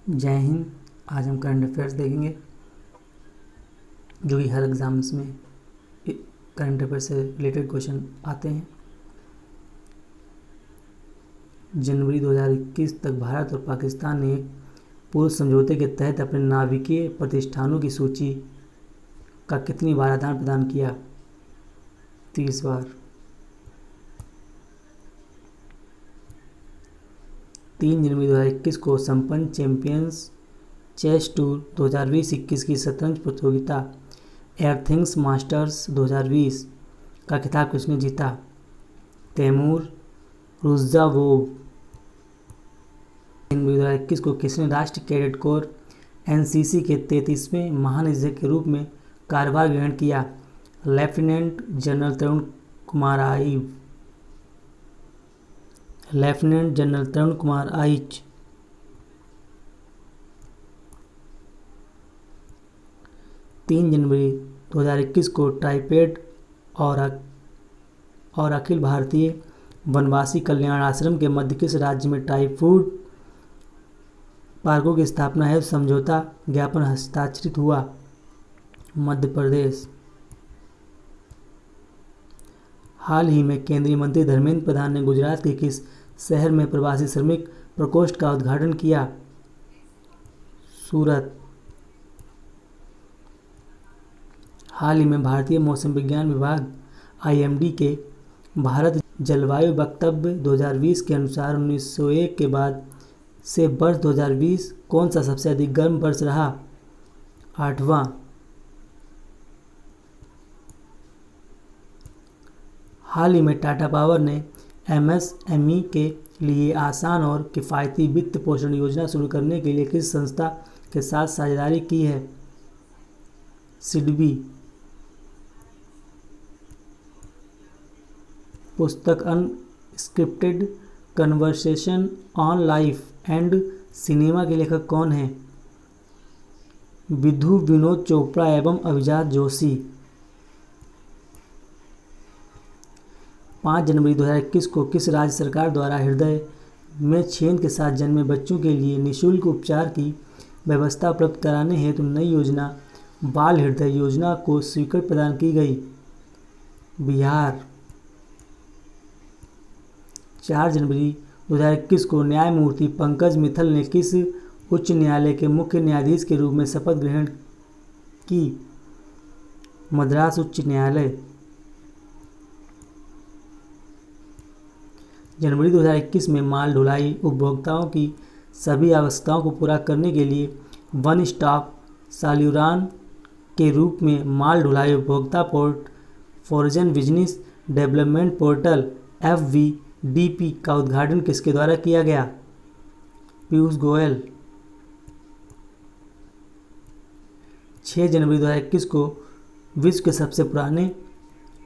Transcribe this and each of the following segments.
जय हिंद। आज हम करंट अफेयर्स देखेंगे जो कि हर एग्जाम्स में करंट अफेयर से रिलेटेड क्वेश्चन आते हैं। जनवरी 2021 तक भारत और पाकिस्तान ने एक पूर्व समझौते के तहत अपने नाभिकीय प्रतिष्ठानों की सूची का कितनी बार आदान प्रदान किया? 30 बार। 3 जनवरी 2021 को संपन्न चैंपियंस चेस टूर 2020-21 की शतरंज प्रतियोगिता एथिंग्स मास्टर्स 2020 का खिताब किसने जीता? तैमूर रुज़्ज़ावोव। जनवरी 2021 को किसने राष्ट्रीय कैडेट कोर एनसीसी के 33वें महानिदेशक के रूप में कार्यभार ग्रहण किया? लेफ्टिनेंट जनरल तरुण कुमार आइव। लेफ्टिनेंट जनरल तरुण कुमार आइच। 3 जनवरी 2021 को टाइपेड और अखिल भारतीय वनवासी कल्याण आश्रम के मध्य किस राज्य में टाइफूड पार्कों की स्थापना है समझौता ज्ञापन हस्ताक्षरित हुआ? मध्य प्रदेश। हाल ही में केंद्रीय मंत्री धर्मेंद्र प्रधान ने गुजरात के किस शहर में प्रवासी श्रमिक प्रकोष्ठ का उद्घाटन किया? सूरत। हाल ही में भारतीय मौसम विज्ञान विभाग आईएमडी के भारत जलवायु वक्तव्य 2020 के अनुसार 1901 के बाद से वर्ष 2020 कौन सा सबसे अधिक गर्म वर्ष रहा? 8वां। हाल ही में टाटा पावर ने एमएसएमई के लिए आसान और किफ़ायती वित्त पोषण योजना शुरू करने के लिए किस संस्था के साथ साझेदारी की है? सिडबी। पुस्तक unscripted conversation on life and cinema के लेखक कौन हैं? विधु विनोद चोपड़ा एवं अभिजात जोशी। 5 जनवरी 2021 को किस राज्य सरकार द्वारा हृदय में छेद के साथ जन्मे बच्चों के लिए निःशुल्क उपचार की व्यवस्था उपलब्ध कराने हेतु नई योजना बाल हृदय योजना को स्वीकृति प्रदान की गई? बिहार। 4 जनवरी 2021 को न्यायमूर्ति पंकज मित्तल ने किस उच्च न्यायालय के मुख्य न्यायाधीश के रूप में शपथ ग्रहण की? मद्रास उच्च न्यायालय। जनवरी 2021 में माल ढुलाई उपभोक्ताओं की सभी आवश्यकताओं को पूरा करने के लिए वन स्टॉप सॉल्यूशन के रूप में माल ढुलाई उपभोक्ता foreign business development portal FVDP का उद्घाटन किसके द्वारा किया गया? पीयूष गोयल। 6 जनवरी 2021 को विश्व के सबसे पुराने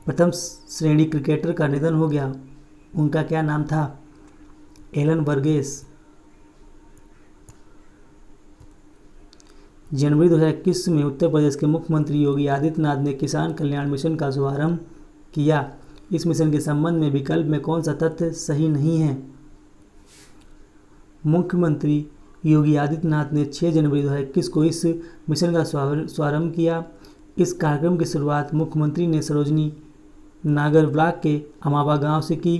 प्रथम श्रेणी क्रिकेटर का निधन हो गया। उनका क्या नाम था? एलन वर्गेस। जनवरी 2021 में उत्तर प्रदेश के मुख्यमंत्री योगी आदित्यनाथ ने किसान कल्याण मिशन का शुभारंभ किया। इस मिशन के संबंध में विकल्प में कौन सा तथ्य सही नहीं है? मुख्यमंत्री योगी आदित्यनाथ ने 6 जनवरी 2021 को इस मिशन का शुभारंभ किया। इस कार्यक्रम की शुरुआत मुख्यमंत्री ने सरोजनी नगर ब्लॉक के अमावा गांव से की।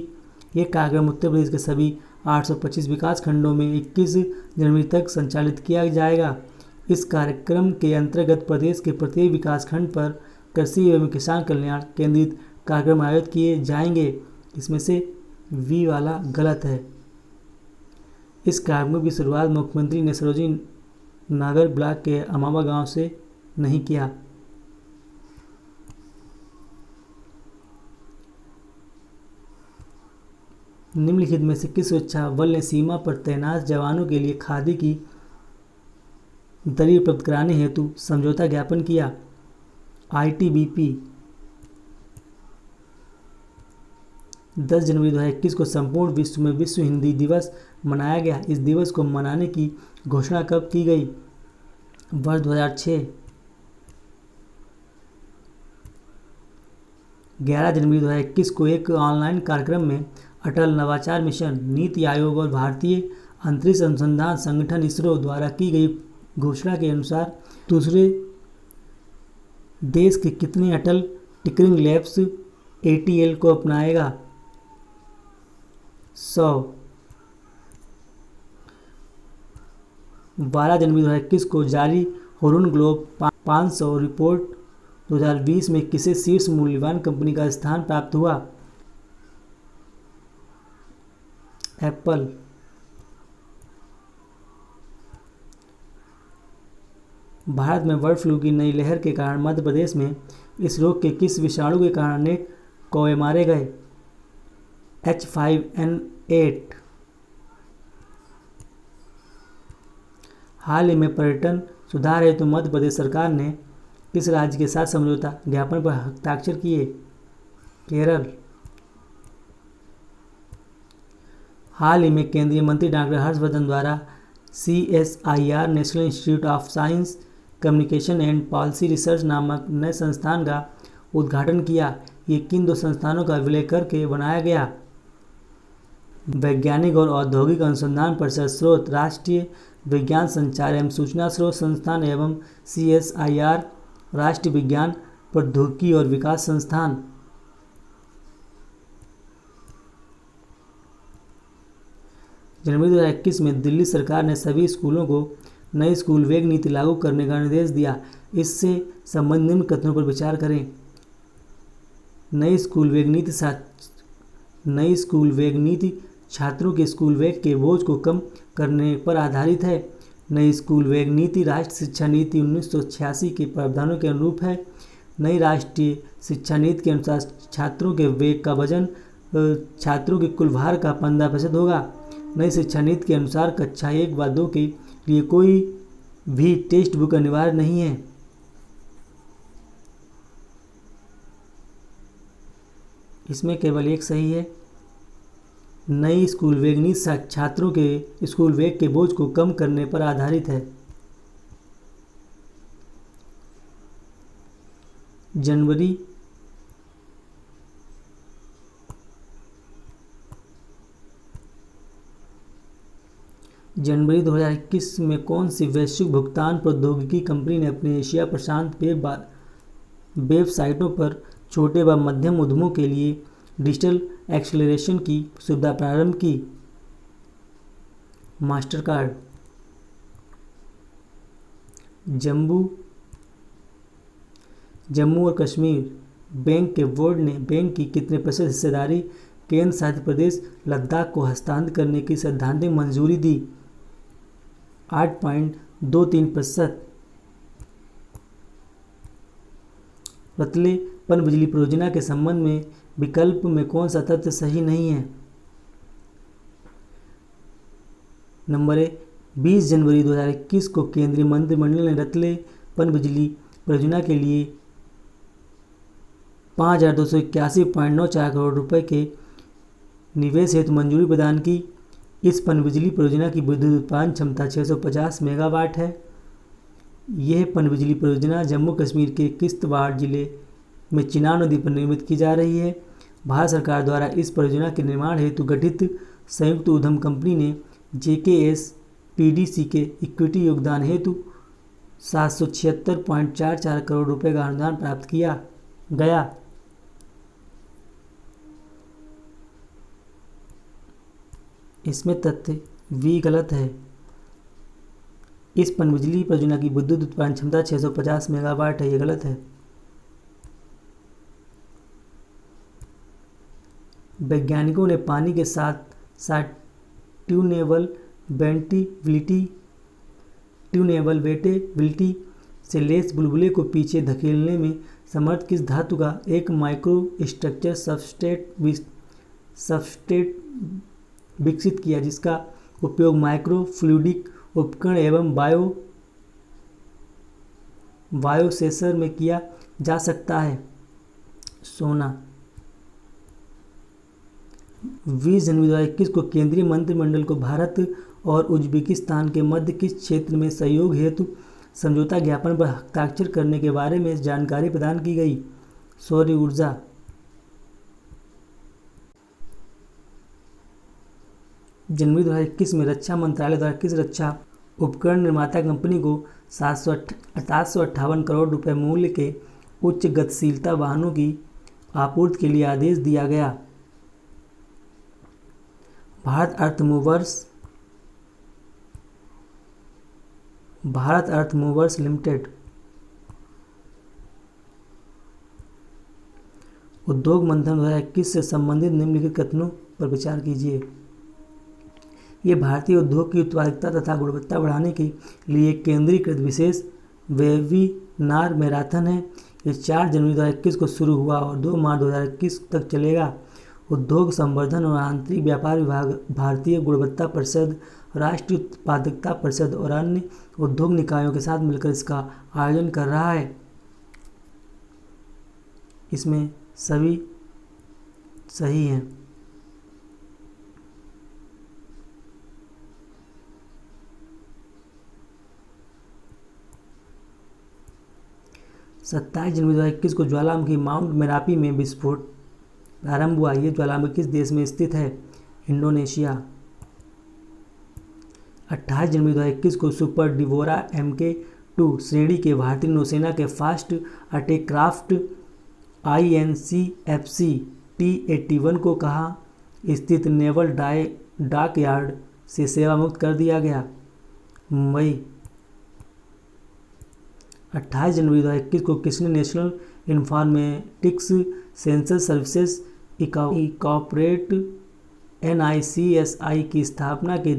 ये कार्यक्रम उत्तर प्रदेश के सभी 825 विकास खंडों में 21 जनवरी तक संचालित किया जाएगा। इस कार्यक्रम के अंतर्गत प्रदेश के प्रत्येक विकास खंड पर कृषि एवं किसान कल्याण केंद्रित कार्यक्रम आयोजित किए जाएंगे। इसमें से वी वाला गलत है। इस कार्यक्रम की शुरुआत मुख्यमंत्री ने सरोजनी नगर ब्लॉक के अमावा गांव से नहीं किया। निम्नलिखित में से किस सुरक्षा बल ने सीमा पर तैनात जवानों के लिए खादी की दरी उपलब्ध कराने हेतु समझौता ज्ञापन किया? ITBP। 10 जनवरी 2021 को संपूर्ण विश्व में विश्व हिंदी दिवस मनाया गया। इस दिवस को मनाने की घोषणा कब की गई? वर्ष 2006। 11 जनवरी 2021 को एक ऑनलाइन कार्यक्रम में अटल नवाचार मिशन, नीति आयोग और भारतीय अंतरिक्ष अनुसंधान संगठन इसरो द्वारा की गई घोषणा के अनुसार दूसरे देश के कितने अटल टिंकरिंग लैब्स ATL को अपनाएगा? 100। 12 जनवरी 2021 को जारी हुरुन ग्लोब 500 रिपोर्ट 2020 में किसे शीर्ष मूल्यवान कंपनी का स्थान प्राप्त हुआ? एप्पल। भारत में बर्ड फ्लू की नई लहर के कारण मध्य प्रदेश में इस रोग के किस विषाणु के कारण अनेक कौवे मारे गए? H5N8। हाल ही में पर्यटन सुधार हेतु मध्य प्रदेश सरकार ने किस राज्य के साथ समझौता ज्ञापन पर हस्ताक्षर किए? केरल। हाल ही में केंद्रीय मंत्री डॉक्टर हर्षवर्धन द्वारा CSIR national institute of science communication and policy research नामक नए संस्थान का उद्घाटन किया। ये किन 2 संस्थानों का विलय करके बनाया गया? वैज्ञानिक और औद्योगिक अनुसंधान परिषद स्रोत राष्ट्रीय विज्ञान संचार एवं सूचना स्रोत संस्थान एवं CSIR राष्ट्रीय विज्ञान प्रौद्योगिकी और विकास संस्थान। जनवरी 2021 में दिल्ली सरकार ने सभी स्कूलों को नई स्कूल वेग नीति लागू करने का निर्देश दिया। इससे संबंधित निम्न कथनों पर विचार करें। नई स्कूल वेग नीति छात्रों के स्कूल वेग के बोझ को कम करने पर आधारित है। नई स्कूल वेग नीति राष्ट्रीय शिक्षा नीति 1986 के प्रावधानों के अनुरूप है। नई राष्ट्रीय शिक्षा नीति के अनुसार छात्रों के वेग का वजन छात्रों के कुल भार का 15% होगा। नई शिक्षा नीति के अनुसार कक्षा 1 व 2 के लिए कोई भी टेक्स्ट बुक अनिवार्य नहीं है। इसमें केवल एक सही है। नई स्कूल वेग नीति छात्रों के स्कूल वेग के बोझ को कम करने पर आधारित है। जनवरी 2021 में कौन सी वैश्विक भुगतान प्रौद्योगिकी कंपनी ने अपने एशिया प्रशांत वेबसाइटों पर छोटे व मध्यम उद्यमों के लिए डिजिटल एक्सेलरेशन की सुविधा प्रारंभ की? मास्टरकार्ड। जम्मू और कश्मीर बैंक के बोर्ड ने बैंक की कितने प्रतिशत हिस्सेदारी केंद्र शासित प्रदेश लद्दाख को हस्तांतरित करने की सैद्धांतिक मंजूरी दी? 8.23%। रतले पनबिजली परियोजना के संबंध में विकल्प में कौन सा तथ्य सही नहीं है? नंबर 20 जनवरी 2021 को केंद्रीय मंत्रिमंडल ने रतले पनबिजली परियोजना के लिए 5,281.94 करोड़ रुपए के निवेश हेतु मंजूरी प्रदान की। इस पनबिजली परियोजना की विद्युत उत्पादन क्षमता 650 मेगावाट है। यह पनबिजली परियोजना जम्मू कश्मीर के किश्तवाड़ जिले में चिनाब नदी पर निर्मित की जा रही है। भारत सरकार द्वारा इस परियोजना के निर्माण हेतु गठित संयुक्त उद्यम कंपनी ने JKS PDC के इक्विटी योगदान हेतु 776.44 करोड़ रुपए का अनुदान प्राप्त किया गया। इसमें तथ्य V गलत है। इस पनबिजली परियोजना की विद्युत उत्पादन क्षमता 650 मेगावाट है, ये गलत है। वैज्ञानिकों ने पानी के साथ साथ ट्यूनेबल से लैस बुलबुले को पीछे धकेलने में समर्थ किस धातु का एक माइक्रो स्ट्रक्चर सबस्ट्रेट विकसित किया, जिसका उपयोग माइक्रो फ्लूइडिक उपकरण एवं बायोसेंसर में किया जा सकता है? सोना। 20 जनवरी 2021 को केंद्रीय मंत्रिमंडल को भारत और उज्बेकिस्तान के मध्य किस क्षेत्र में सहयोग हेतु समझौता ज्ञापन पर हस्ताक्षर करने के बारे में जानकारी प्रदान की गई? सौर ऊर्जा। जनवरी 2021 में रक्षा मंत्रालय द्वारा किस रक्षा उपकरण निर्माता कंपनी को 758 करोड़ रुपए मूल्य के उच्च गतिशीलता वाहनों की आपूर्ति के लिए आदेश दिया गया? भारत अर्थ मूवर्स लिमिटेड। उद्योग मंथन 2021 से संबंधित निम्नलिखित कथनों पर विचार कीजिए। ये भारतीय उद्योग की उत्पादकता तथा गुणवत्ता बढ़ाने के लिए एक केंद्रीकृत विशेष वेबिनार मैराथन है। ये 4 जनवरी 2021 को शुरू हुआ और 2 मार्च 2021 तक चलेगा। उद्योग संवर्धन और आंतरिक व्यापार विभाग, भारतीय गुणवत्ता परिषद, राष्ट्रीय उत्पादकता परिषद और अन्य उद्योग निकायों के साथ मिलकर इसका आयोजन कर रहा है। इसमें सभी सही हैं। सत्ताईस जनवरी 2021 को ज्वालामुखी माउंट मेरापी में विस्फोट प्रारंभ हुआ। ये ज्वालामुखी किस देश में स्थित है? इंडोनेशिया। 28 जनवरी 2021 को सुपर डिवोरा MK2 श्रेणी के भारतीय नौसेना के fast attack craft INCFC T81 को कहाँ स्थित नेवल डॉक यार्ड से सेवा मुक्त कर दिया गया? मुंबई। 28 जनवरी 2021 को किसने national informatics sensor services incorporate NICSI की स्थापना के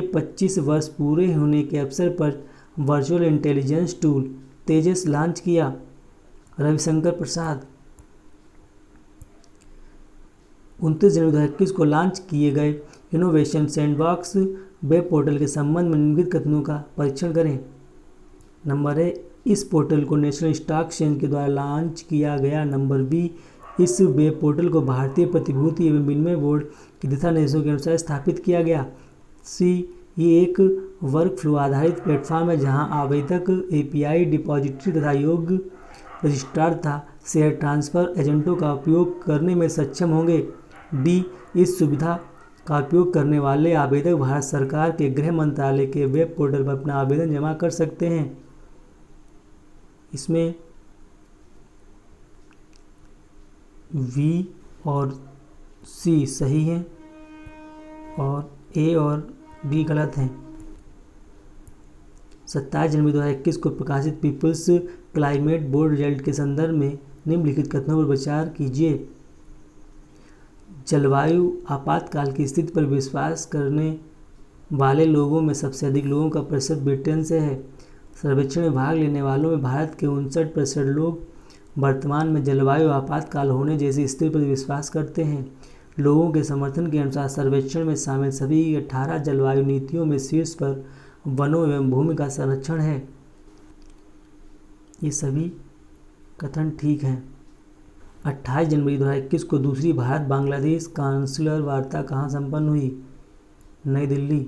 25 वर्ष पूरे होने के अवसर पर वर्चुअल इंटेलिजेंस टूल तेजस लॉन्च किया? रविशंकर प्रसाद। 29 जनवरी 2021 को लॉन्च किए गए इनोवेशन सैंडबॉक्स वेब पोर्टल के संबंध में निम्नलिखित कथनों का परीक्षण करें। नंबर A, इस पोर्टल को नेशनल स्टॉक एक्सचेंज के द्वारा लॉन्च किया गया। नंबर B, इस वेब पोर्टल को भारतीय प्रतिभूति एवं विनिमय बोर्ड के दिशा निर्देशों के अनुसार स्थापित किया गया। C, ये एक वर्कफ्लो आधारित प्लेटफॉर्म है जहां आवेदक API डिपॉजिटरी तथा योग्य रजिस्ट्रार तथा शेयर ट्रांसफर एजेंटों का उपयोग करने में सक्षम होंगे। D, इस सुविधा का उपयोग करने वाले आवेदक भारत सरकार के गृह मंत्रालय के वेब पोर्टल पर अपना आवेदन जमा कर सकते हैं। इसमें V और C सही हैं और A और B गलत हैं। 27 जनवरी 2021 को प्रकाशित पीपल्स क्लाइमेट बोर्ड रिजल्ट के संदर्भ में निम्नलिखित कथनों पर विचार कीजिए। जलवायु आपातकाल की स्थिति पर विश्वास करने वाले लोगों में सबसे अधिक लोगों का प्रतिशत ब्रिटेन से है। सर्वेक्षण में भाग लेने वालों में भारत के 59% लोग वर्तमान में जलवायु आपातकाल होने जैसी स्थिति पर विश्वास करते हैं। लोगों के समर्थन के अनुसार सर्वेक्षण में शामिल सभी 18 जलवायु नीतियों में शीर्ष पर वनों एवं भूमि का संरक्षण है। ये सभी कथन ठीक हैं। 28 जनवरी 2021 को दूसरी भारत बांग्लादेश काउंसिलर वार्ता कहाँ संपन्न हुई? नई दिल्ली।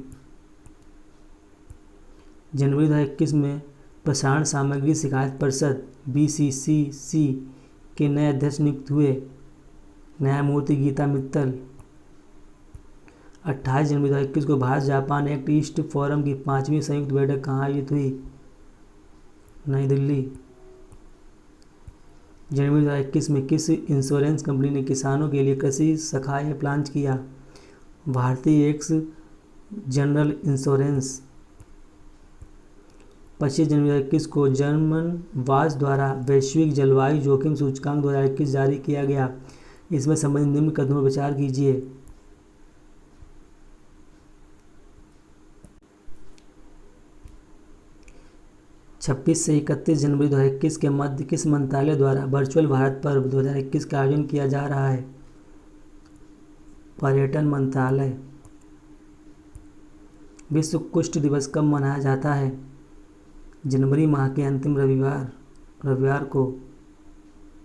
जनवरी 2021 में प्रसारण सामग्री शिकायत परिषद BCCC के नए अध्यक्ष नियुक्त हुए। न्यायमूर्ति गीता मित्तल। 28 जनवरी 2021 को Bharat Japan act east forum की 5वीं संयुक्त बैठक कहाँ आयोजित हुई? नई दिल्ली। जनवरी 2021 में किस इंश्योरेंस कंपनी ने किसानों के लिए कृषि सहायता ऐप लॉन्च किया? भारतीय एक्स जनरल इंश्योरेंस। 25 जनवरी 2021 को जर्मन वाच द्वारा वैश्विक जलवायु जोखिम सूचकांक 2021 जारी किया गया। इसमें संबंधित निम्न कथनों पर विचार कीजिए। छब्बीस से 31 जनवरी 2021 के मध्य किस मंत्रालय द्वारा वर्चुअल भारत पर्व 2021 का आयोजन किया जा रहा है? पर्यटन मंत्रालय। विश्व कुष्ठ दिवस कब मनाया जाता है? जनवरी माह के अंतिम रविवार को।